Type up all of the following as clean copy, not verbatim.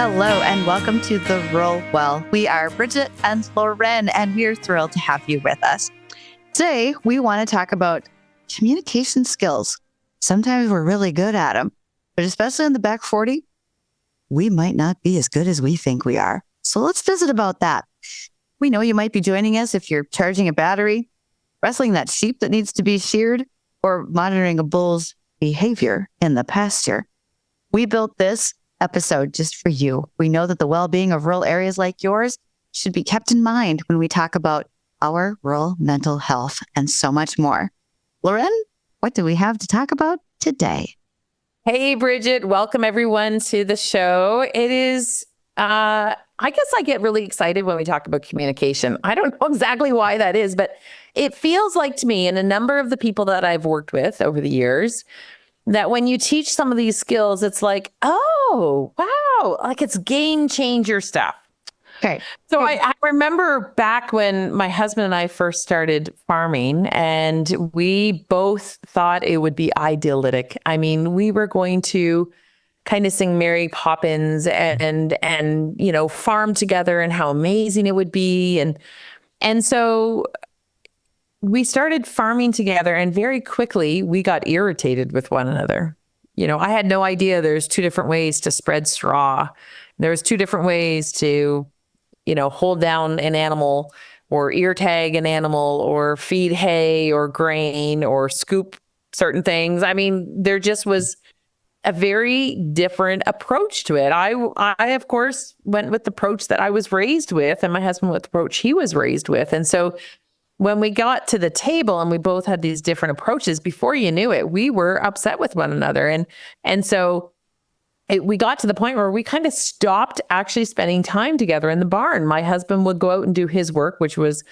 Hello and welcome to The Roll Well. We are Bridget and Lauren, and we are thrilled to have you with us. Today, we want to talk about communication skills. Sometimes we're really good at them, but especially in the back 40, we might not be as good as we think we are. So let's visit about that. We know you might be joining us if you're charging a battery, wrestling that sheep that needs to be sheared, or monitoring a bull's behavior in the pasture. We built this episode just for you. We know that the well-being of rural areas like yours should be kept in mind when we talk about our rural mental health and so much more. Lauren, what do we have to talk about today? Hey, Bridget. Welcome everyone to the show. It is, I guess I get really excited when we talk about communication. I don't know exactly why that is, but it feels like to me and a number of the people that I've worked with over the years that when you teach some of these skills, it's like, oh, wow, like it's game changer stuff. Okay. So I remember back when my husband and I first started farming, and we both thought it would be idyllic. I mean, we were going to kind of sing Mary Poppins and you know, farm together and how amazing it would be. And so we started farming together, and very quickly we got irritated with one another. You know, I had no idea there's two different ways to spread straw. There's two different ways to, you know, hold down an animal or ear tag an animal or feed hay or grain or scoop certain things. I mean, there just was a very different approach to it. I of course went with the approach that I was raised with, and my husband with the approach he was raised with. And so when we got to the table and we both had these different approaches, before you knew it, we were upset with one another. And so we got to the point where we kind of stopped actually spending time together in the barn. My husband would go out and do his work, which was,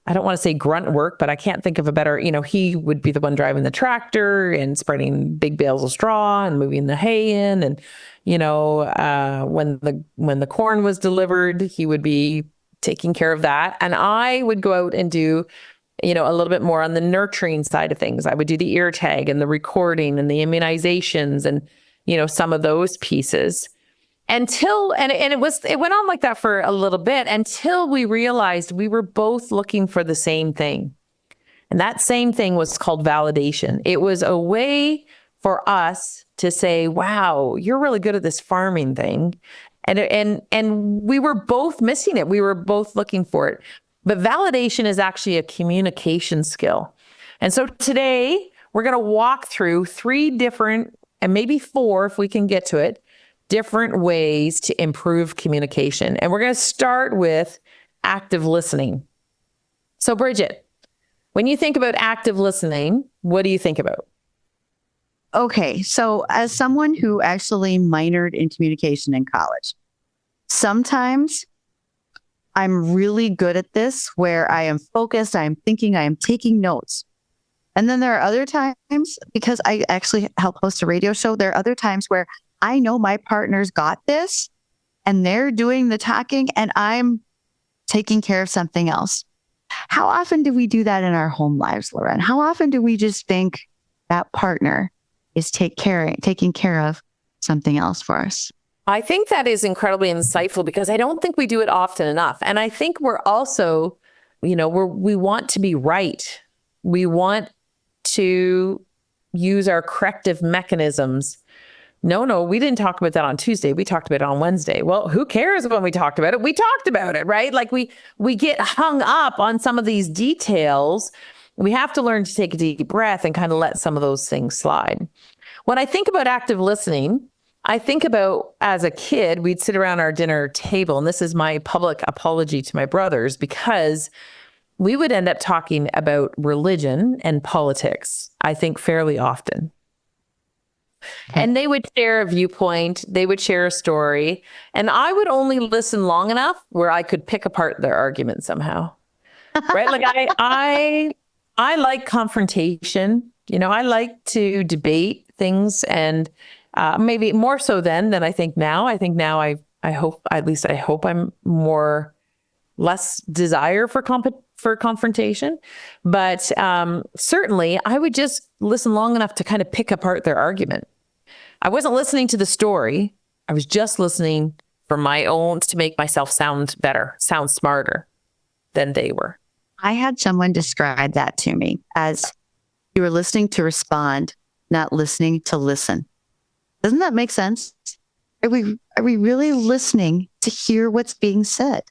I don't want to say grunt work, but I can't think of a better, you know, he would be the one driving the tractor and spreading big bales of straw and moving the hay in. And, you know, when the corn was delivered, he would be taking care of that. And I would go out and do, you know, a little bit more on the nurturing side of things. I would do the ear tag and the recording and the immunizations and, you know, some of those pieces until, and it went on like that for a little bit until we realized we were both looking for the same thing. And that same thing was called validation. It was a way for us to say, wow, you're really good at this farming thing. And we were both missing it. We were both looking for it. But validation is actually a communication skill. And so today we're going to walk through 3 different, and maybe 4 if we can get to it, different ways to improve communication. And we're going to start with active listening. So Bridget, when you think about active listening, what do you think about? Okay, so as someone who actually minored in communication in college, sometimes I'm really good at this where I am focused, I am thinking, I am taking notes. And then there are other times, because I actually help host a radio show, there are other times where I know my partner's got this and they're doing the talking and I'm taking care of something else. How often do we do that in our home lives, Lauren? How often do we just think that partner is taking care of something else for us? I think that is incredibly insightful because I don't think we do it often enough. And I think we're also, you know, we want to be right. We want to use our corrective mechanisms. No, we didn't talk about that on Tuesday. We talked about it on Wednesday. Well, who cares when we talked about it? We talked about it, right? Like we get hung up on some of these details. We have to learn to take a deep breath and kind of let some of those things slide. When I think about active listening, I think about as a kid, we'd sit around our dinner table, and this is my public apology to my brothers, because we would end up talking about religion and politics, I think fairly often. And they would share a viewpoint, they would share a story, and I would only listen long enough where I could pick apart their argument somehow. right? Like I like confrontation. I like to debate things, and maybe more so then than I think now. I think now I hope, at least I hope, I'm more less desire for confrontation. But certainly I would just listen long enough to kind of pick apart their argument. I wasn't listening to the story. I was just listening for my own, to make myself sound better, sound smarter than they were. I had someone describe that to me as you were listening to respond, not listening to listen. Doesn't that make sense? Are we really listening to hear what's being said?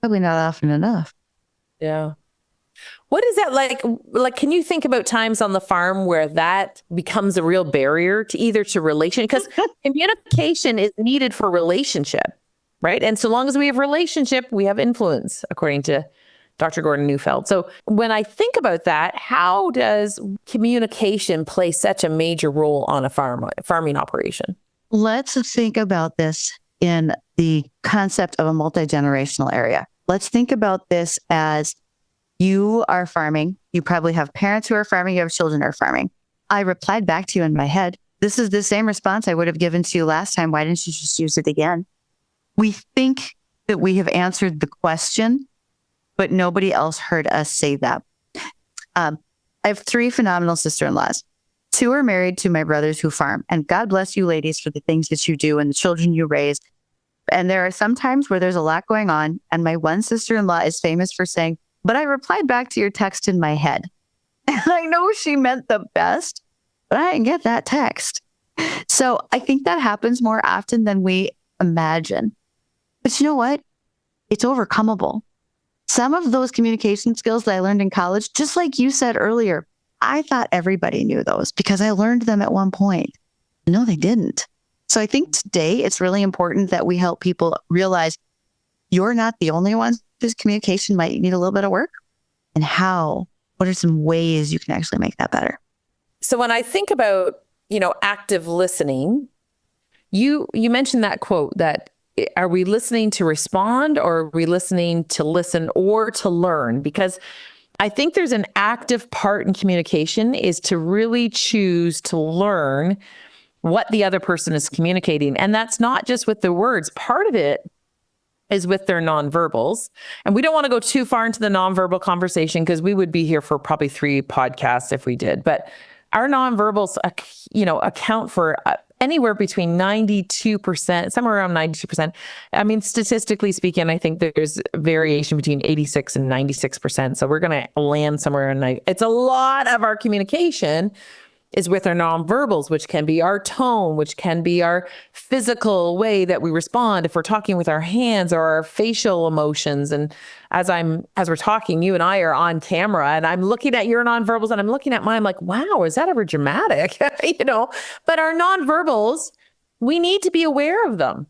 Probably not often enough. Yeah. What is that like? Like, can you think about times on the farm where that becomes a real barrier to either to relation? Because communication is needed for relationship, right? And so long as we have relationship, we have influence, according to Dr. Gordon Neufeld. So when I think about that, how does communication play such a major role on a farming operation? Let's think about this in the concept of a multi-generational area. Let's think about this as you are farming. You probably have parents who are farming. You have children who are farming. I replied back to you in my head. This is the same response I would have given to you last time. Why didn't you just use it again? We think that we have answered the question, but nobody else heard us say that. I have 3 phenomenal sister-in-laws. 2 are married to my brothers who farm. And God bless you ladies for the things that you do and the children you raise. And there are some times where there's a lot going on. And my one sister-in-law is famous for saying, but I replied back to your text in my head. And I know she meant the best, but I didn't get that text. So I think that happens more often than we imagine. But you know what? It's overcomable. Some of those communication skills that I learned in college, just like you said earlier, I thought everybody knew those because I learned them at one point. No, they didn't. So I think today it's really important that we help people realize you're not the only ones whose communication might need a little bit of work, and what are some ways you can actually make that better? So when I think about, active listening, you mentioned that quote that, are we listening to respond, or are we listening to listen or to learn? Because I think there's an active part in communication is to really choose to learn what the other person is communicating. And that's not just with the words. Part of it is with their nonverbals. And we don't want to go too far into the nonverbal conversation because we would be here for probably 3 podcasts if we did. But our nonverbals, account for anywhere between 92%, somewhere around 92%. I mean, statistically speaking, I think there's variation between 86 and 96%. So we're going to land somewhere in it's a lot of our communication is with our nonverbals, which can be our tone, which can be our physical way that we respond if we're talking with our hands, or our facial emotions. And as we're talking, you and I are on camera, and I'm looking at your nonverbals and I'm looking at mine, I'm like, wow, is that ever dramatic? But our nonverbals, we need to be aware of them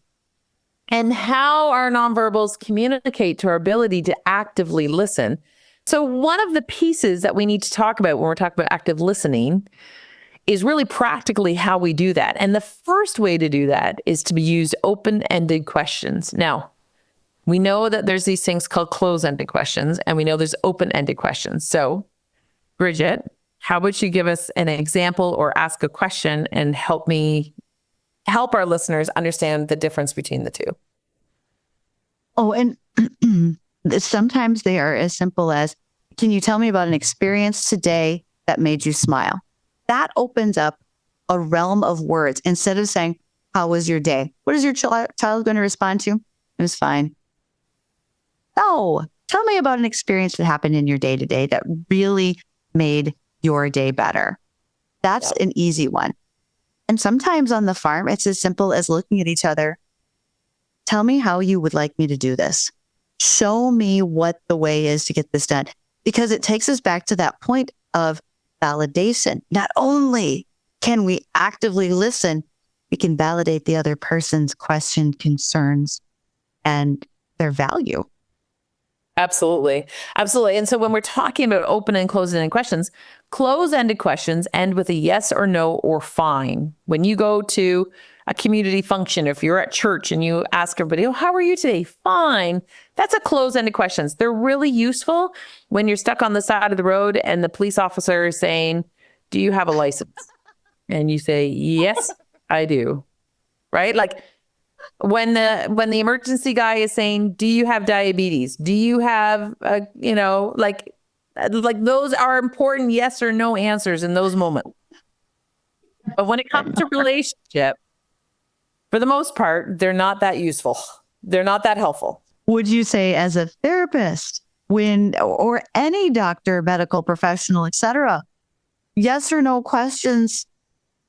and how our nonverbals communicate to our ability to actively listen. So one of the pieces that we need to talk about when we're talking about active listening is really practically how we do that. And the first way to do that is to use open-ended questions. Now, we know that there's these things called close-ended questions, and we know there's open-ended questions. So, Bridget, how about you give us an example or ask a question and help our listeners understand the difference between the two? Oh, and sometimes they are as simple as, can you tell me about an experience today that made you smile? That opens up a realm of words. Instead of saying, how was your day? What is your child going to respond to? It was fine. No, tell me about an experience that happened in your day today that really made your day better. That's an easy one. And sometimes on the farm, it's as simple as looking at each other. Tell me how you would like me to do this. Show me what the way is to get this done. Because it takes us back to that point of validation. Not only can we actively listen, we can validate the other person's question, concerns, and their value. Absolutely. Absolutely. And so when we're talking about open and closed-ended questions, closed-ended questions end with a yes or no or fine. When you go to a community function, if you're at church and you ask everybody, oh, how are you today? Fine. That's a closed-ended questions. They're really useful when you're stuck on the side of the road and the police officer is saying, do you have a license? And you say, yes, I do. Right? Like when the emergency guy is saying, do you have diabetes? Do you have, like those are important yes or no answers in those moments. But when it comes to relationship, for the most part, they're not that useful. They're not that helpful. Would you say as a therapist, or any doctor, medical professional, etc., yes or no questions,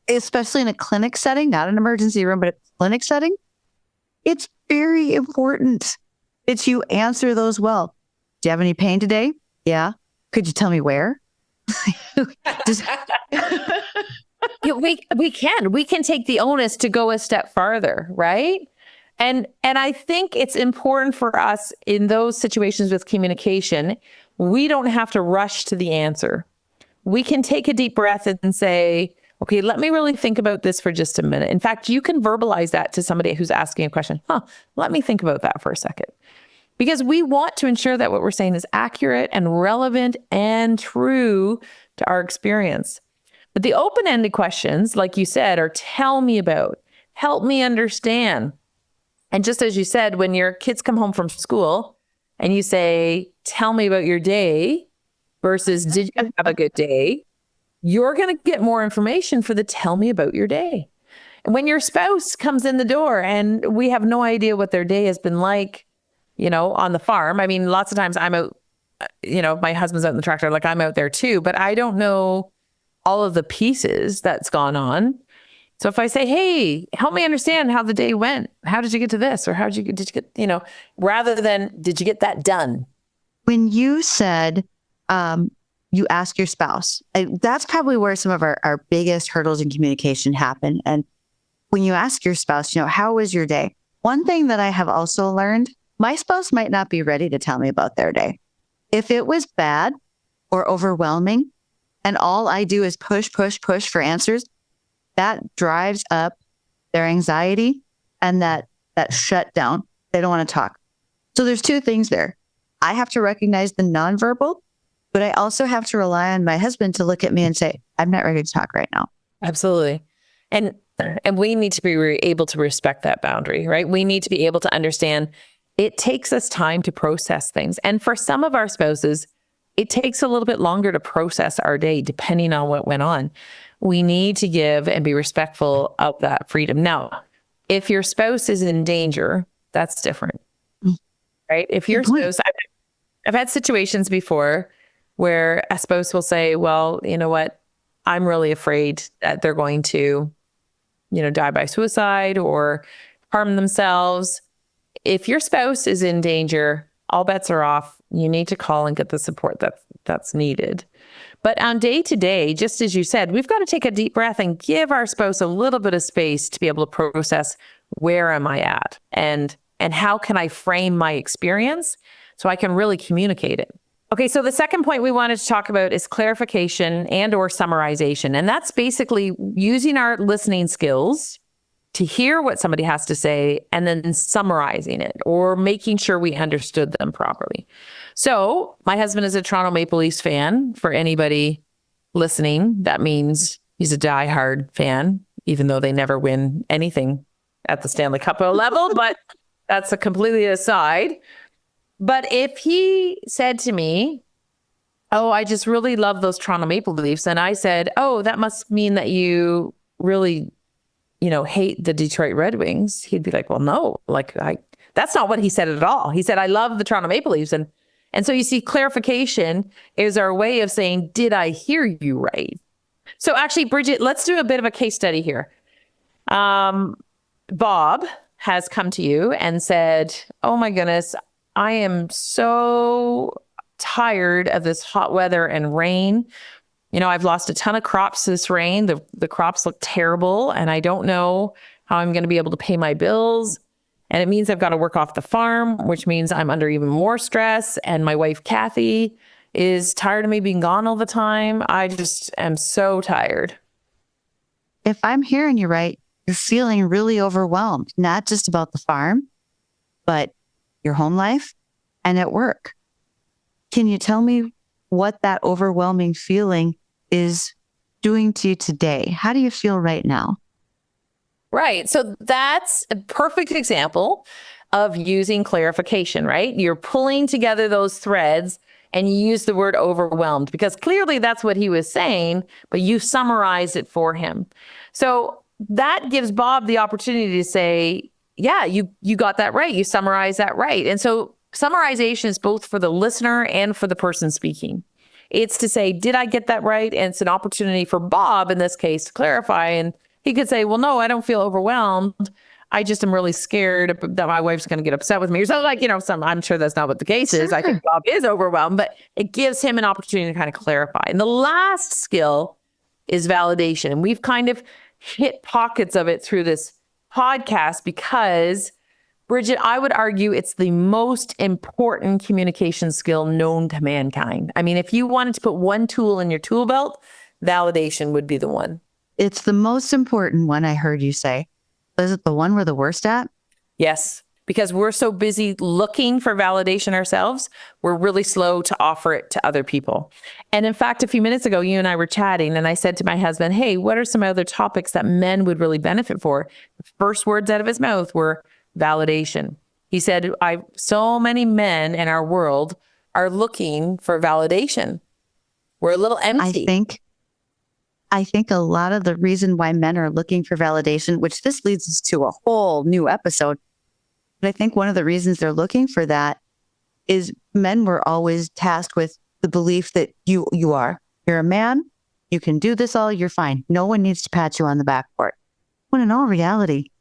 especially in a clinic setting, not an emergency room, but a clinic setting, it's very important that you answer those well. Do you have any pain today? Yeah. Could you tell me where? We can take the onus to go a step farther, right? And I think it's important for us in those situations with communication, we don't have to rush to the answer. We can take a deep breath and say, okay, let me really think about this for just a minute. In fact, you can verbalize that to somebody who's asking a question. Let me think about that for a second. Because we want to ensure that what we're saying is accurate and relevant and true to our experience. But the open-ended questions, like you said, are tell me about, help me understand. And just as you said, when your kids come home from school and you say, tell me about your day versus did you have a good day? You're going to get more information for the tell me about your day. And when your spouse comes in the door and we have no idea what their day has been like, on the farm. I mean, lots of times I'm out, my husband's out in the tractor, like I'm out there too, but I don't know all of the pieces that's gone on. So if I say, hey, help me understand how the day went. How did you get to this? Or did you get, rather than did you get that done? When you said, you ask your spouse, that's probably where some of our biggest hurdles in communication happen. And when you ask your spouse, how was your day? One thing that I have also learned, my spouse might not be ready to tell me about their day. If it was bad or overwhelming, and all I do is push for answers, that drives up their anxiety and that shutdown. They don't want to talk. So there's two things there. I have to recognize the nonverbal, but I also have to rely on my husband to look at me and say, I'm not ready to talk right now. Absolutely. And we need to be able to respect that boundary, right? We need to be able to understand it takes us time to process things. And for some of our spouses, it takes a little bit longer to process our day, depending on what went on. We need to give and be respectful of that freedom. Now, if your spouse is in danger, that's different, right? If your spouse, I've had situations before where a spouse will say, well, you know what? I'm really afraid that they're going to, die by suicide or harm themselves. If your spouse is in danger, all bets are off. You need to call and get the support that's needed. But on day to day, just as you said, we've got to take a deep breath and give our spouse a little bit of space to be able to process where am I at and how can I frame my experience so I can really communicate it. Okay, so the second point we wanted to talk about is clarification and or summarization. And that's basically using our listening skills to hear what somebody has to say and then summarizing it or making sure we understood them properly. So my husband is a Toronto Maple Leafs fan. For anybody listening, that means he's a diehard fan, even though they never win anything at the Stanley Cup level, but that's a completely aside. But if he said to me, oh, I just really love those Toronto Maple Leafs. And I said, oh, that must mean that you really hate the Detroit Red Wings. He'd be like, well, no, that's not what he said at all. He said, I love the Toronto Maple Leafs. And so you see, clarification is our way of saying, did I hear you right? So actually, Bridget, let's do a bit of a case study here. Bob has come to you and said, oh my goodness, I am so tired of this hot weather and rain. I've lost a ton of crops this rain. The crops look terrible and I don't know how I'm going to be able to pay my bills. And it means I've got to work off the farm, which means I'm under even more stress. And my wife, Kathy, is tired of me being gone all the time. I just am so tired. If I'm hearing you right, you're feeling really overwhelmed, not just about the farm, but your home life and at work. Can you tell me what that overwhelming feeling is doing to you today? How do you feel right now? Right. So that's a perfect example of using clarification, right? You're pulling together those threads and you use the word overwhelmed because clearly that's what he was saying, but you summarize it for him. So that gives Bob the opportunity to say, yeah, you got that right. You summarized that right. And so summarization is both for the listener and for the person speaking. It's to say, did I get that right? And it's an opportunity for Bob in this case to clarify. And he could say, well, no, I don't feel overwhelmed. I just am really scared that my wife's going to get upset with me. Or so like, I'm sure that's not what the case is. I think Bob is overwhelmed, but it gives him an opportunity to kind of clarify. And the last skill is validation. And we've kind of hit pockets of it through this podcast because, Bridget, I would argue it's the most important communication skill known to mankind. I mean, if you wanted to put one tool in your tool belt, validation would be the one. It's the most important one, I heard you say. Is it the one we're the worst at? Yes, because we're so busy looking for validation ourselves, we're really slow to offer it to other people. And in fact, a few minutes ago, you and I were chatting and I said to my husband, hey, what are some other topics that men would really benefit for? The first words out of his mouth were validation. He said, so many men in our world are looking for validation. We're a little empty. I think a lot of the reason why men are looking for validation, which this leads us to a whole new episode, but I think one of the reasons they're looking for that is men were always tasked with the belief that you're a man, you can do this all, you're fine. No one needs to pat you on the back for it. When in all reality,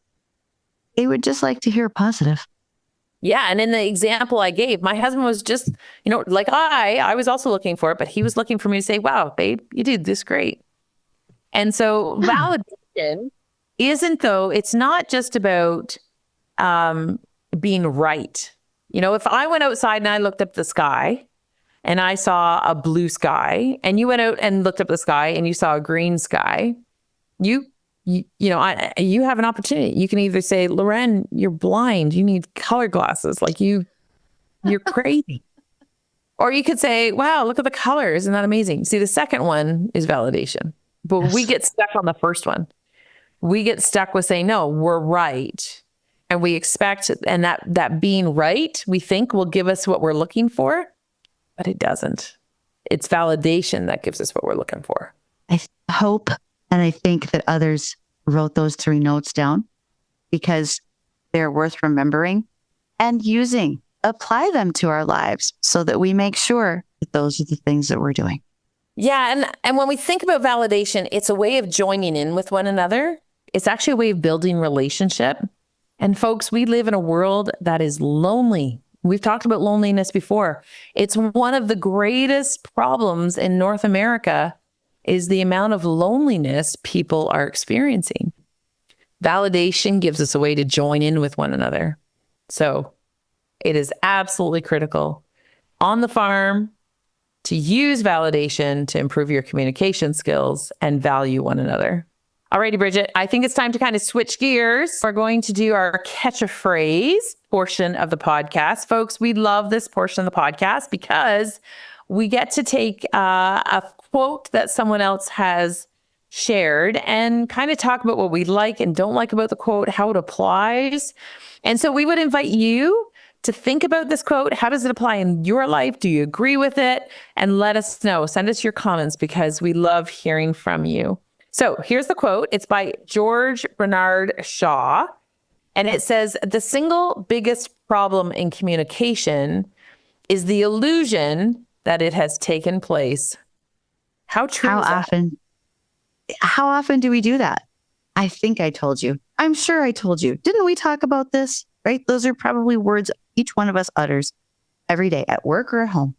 they would just like to hear positive. Yeah. And in the example I gave, my husband was just, like I was also looking for it, but he was looking for me to say, wow, babe, you did this great. And so validation it's not just about being right. If I went outside and I looked up the sky and I saw a blue sky and you went out and looked up the sky and you saw a green sky, you have an opportunity. You can either say, Loren, you're blind. You need color glasses. Like you're crazy. Or you could say, wow, look at the colors. Isn't that amazing? See, the second one is validation. But we get stuck on the first one. We get stuck with saying, no, we're right. And we expect, and that being right, we think will give us what we're looking for, but it doesn't. It's validation that gives us what we're looking for. I hope and I think that others wrote those 3 notes down because they're worth remembering and using. Apply them to our lives so that we make sure that those are the things that we're doing. Yeah. And when we think about validation, it's a way of joining in with one another. It's actually a way of building relationship. And folks, we live in a world that is lonely. We've talked about loneliness before. It's one of the greatest problems in North America is the amount of loneliness people are experiencing. Validation gives us a way to join in with one another. So it is absolutely critical on the farm to use validation to improve your communication skills and value one another. Alrighty, Bridget, I think it's time to kind of switch gears. We're going to do our catch a phrase portion of the podcast. Folks, we love this portion of the podcast because we get to take a quote that someone else has shared and kind of talk about what we like and don't like about the quote, how it applies. And so we would invite you to think about this quote. How does it apply in your life? Do you agree with it? And let us know. Send us your comments because we love hearing from you. So here's the quote. It's by George Bernard Shaw. And it says, the single biggest problem in communication is the illusion that it has taken place. How true is that? How often do we do that? I think I told you. I'm sure I told you. Didn't we talk about this? Right? Those are probably words each one of us utters every day at work or at home,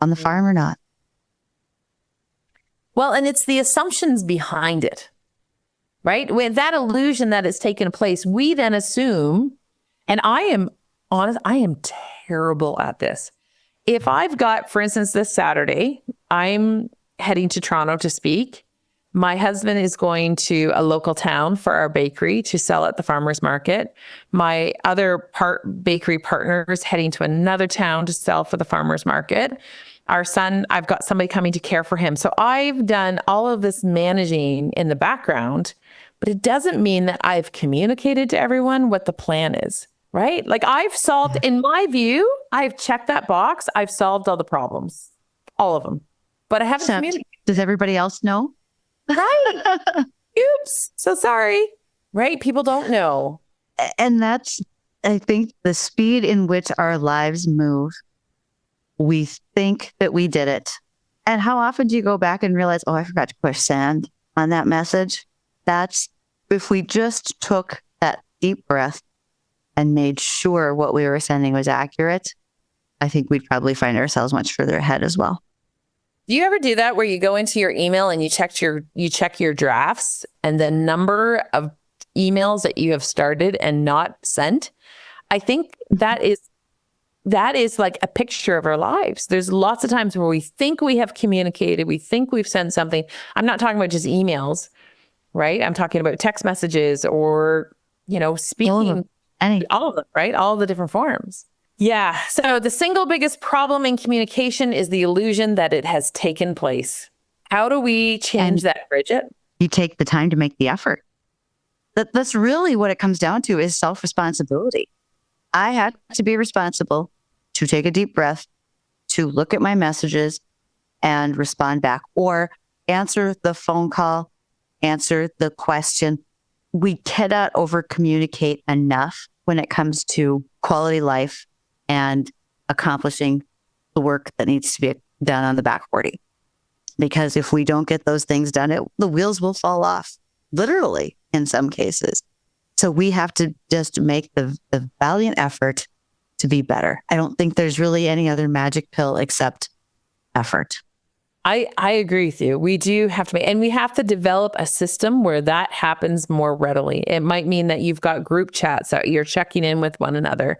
on the farm or not. Well, and it's the assumptions behind it, right? With that illusion that has taken place, we then assume, and I am honest, I am terrible at this. If I've got, for instance, this Saturday, I'm heading to Toronto to speak, My husband is going to a local town for our bakery to sell at the farmer's market. My other bakery partner is heading to another town to sell for the farmer's market. Our son, I've got somebody coming to care for him. So I've done all of this managing in the background, but it doesn't mean that I've communicated to everyone what the plan is, right? Like I've solved, in my view, I've checked that box. I've solved all the problems, all of them, but I haven't communicated. Does everybody else know? Right. Oops. So sorry. Right. People don't know. And that's, I think, the speed in which our lives move. We think that we did it. And how often do you go back and realize, oh, I forgot to push send on that message? That's if we just took that deep breath and made sure what we were sending was accurate, I think we'd probably find ourselves much further ahead as well. Do you ever do that where you go into your email and you check your drafts and the number of emails that you have started and not sent? I think that is like a picture of our lives. There's lots of times where we think we have communicated, we think we've sent something. I'm not talking about just emails, right? I'm talking about text messages or, speaking, all of them, right? All the different forms. Yeah. So the single biggest problem in communication is the illusion that it has taken place. How do we change that, Bridget? You take the time to make the effort. That's really what it comes down to, is self-responsibility. I had to be responsible to take a deep breath, to look at my messages and respond back, or answer the phone call, answer the question. We cannot over communicate enough when it comes to quality life and accomplishing the work that needs to be done on the back 40. Because if we don't get those things done, the wheels will fall off, literally, in some cases. So we have to just make the valiant effort to be better. I don't think there's really any other magic pill except effort. I agree with you. We do have to and we have to develop a system where that happens more readily. It might mean that you've got group chats that you're checking in with one another.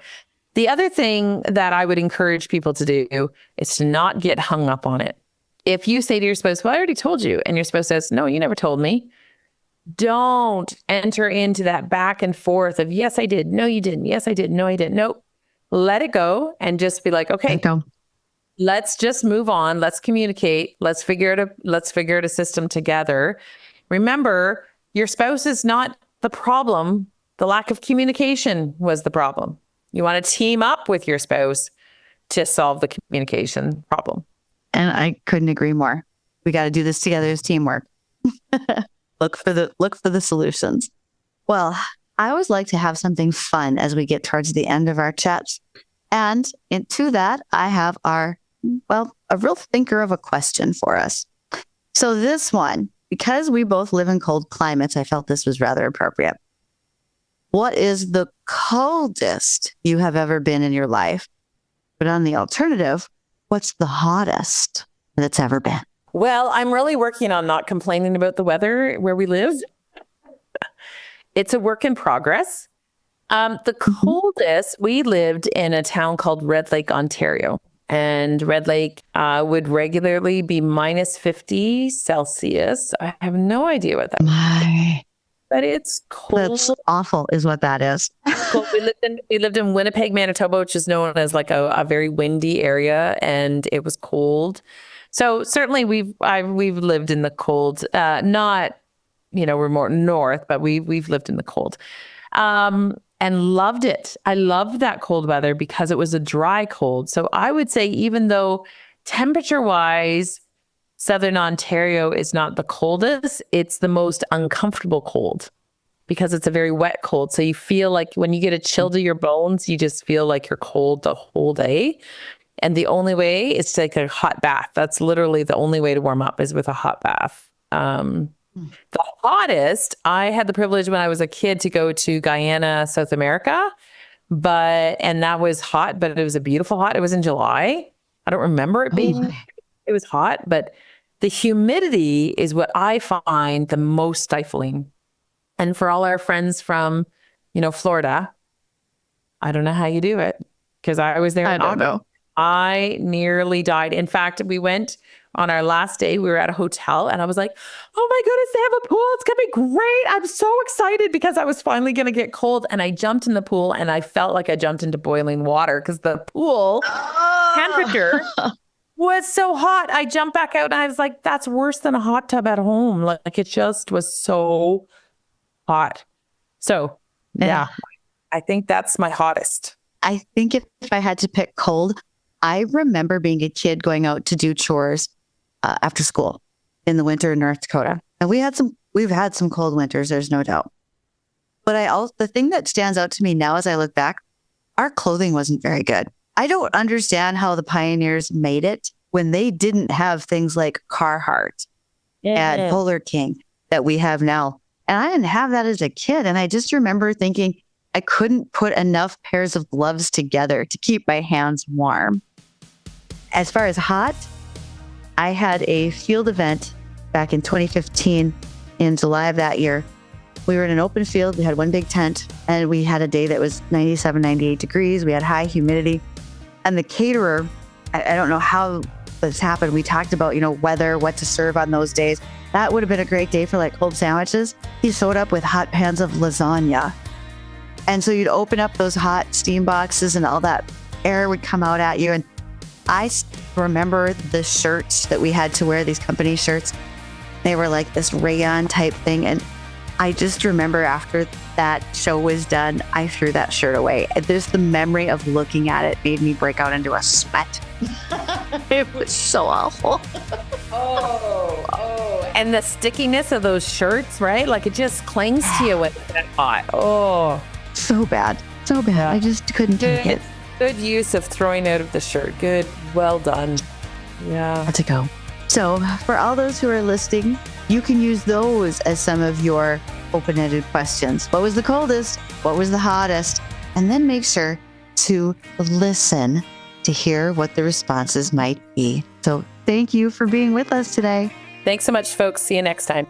The other thing that I would encourage people to do is to not get hung up on it. If you say to your spouse, well, I already told you, and your spouse says, no, you never told me. Don't enter into that back and forth of, yes, I did. No, you didn't. Yes, I did. No, I didn't. Nope. Let it go and just be like, okay, let's just move on. Let's communicate. Let's figure out a system together. Remember, your spouse is not the problem. The lack of communication was the problem. You want to team up with your spouse to solve the communication problem. And I couldn't agree more. We got to do this together as teamwork. Look for the solutions. Well, I always like to have something fun as we get towards the end of our chats. And into that, I have a real thinker of a question for us. So this one, because we both live in cold climates, I felt this was rather appropriate. What is the coldest you have ever been in your life? But on the alternative, what's the hottest that's ever been? Well, I'm really working on not complaining about the weather where we live. It's a work in progress. The coldest, we lived in a town called Red Lake, Ontario. And Red Lake would regularly be minus 50 Celsius. I have no idea what that is. But it's cold. That's awful is what that is. Cold. We lived in Winnipeg, Manitoba, which is known as like a very windy area, and it was cold. So certainly we've lived in the cold. Not, we're more north, but we've lived in the cold. And loved it. I loved that cold weather because it was a dry cold. So I would say, even though temperature-wise, Southern Ontario is not the coldest, it's the most uncomfortable cold because it's a very wet cold. So you feel like when you get a chill to your bones, you just feel like you're cold the whole day. And the only way is to take a hot bath. That's literally the only way to warm up, is with a hot bath. The hottest, I had the privilege when I was a kid to go to Guyana, South America, and that was hot, but it was a beautiful hot. It was in July. I don't remember it being, it was hot, but the humidity is what I find the most stifling. And for all our friends from, Florida, I don't know how you do it, because I was there. I don't know. I nearly died. In fact, we went on our last day, we were at a hotel and I was like, oh my goodness, they have a pool. It's going to be great. I'm so excited because I was finally going to get cold. And I jumped in the pool and I felt like I jumped into boiling water because the pool temperature was so hot. I jumped back out and I was like, that's worse than a hot tub at home. Like it just was so hot. So yeah, I think that's my hottest. I think if I had to pick cold, I remember being a kid going out to do chores after school in the winter in North Dakota. And we've had some cold winters, there's no doubt. But the thing that stands out to me now as I look back, our clothing wasn't very good. I don't understand how the pioneers made it when they didn't have things like Carhartt and Polar King that we have now. And I didn't have that as a kid. And I just remember thinking I couldn't put enough pairs of gloves together to keep my hands warm. As far as hot, I had a field event back in 2015 in July of that year. We were in an open field. We had one big tent and we had a day that was 97, 98 degrees. We had high humidity. And the caterer, I don't know how this happened. We talked about, weather, what to serve on those days. That would have been a great day for like cold sandwiches. He showed up with hot pans of lasagna. And so you'd open up those hot steam boxes and all that air would come out at you. And I remember the shirts that we had to wear, these company shirts. They were like this rayon type thing. And I just remember after that show was done, I threw that shirt away. There's the memory of looking at it made me break out into a sweat. It was so awful. Oh. And the stickiness of those shirts, right? Like it just clings to you when it's that hot. Oh. So bad. So bad. Yeah. I just couldn't take it. Good use of throwing out of the shirt. Good. Well done. Yeah. Had to go. So for all those who are listening, you can use those as some of your open-ended questions. What was the coldest? What was the hottest? And then make sure to listen to hear what the responses might be. So thank you for being with us today. Thanks so much, folks. See you next time.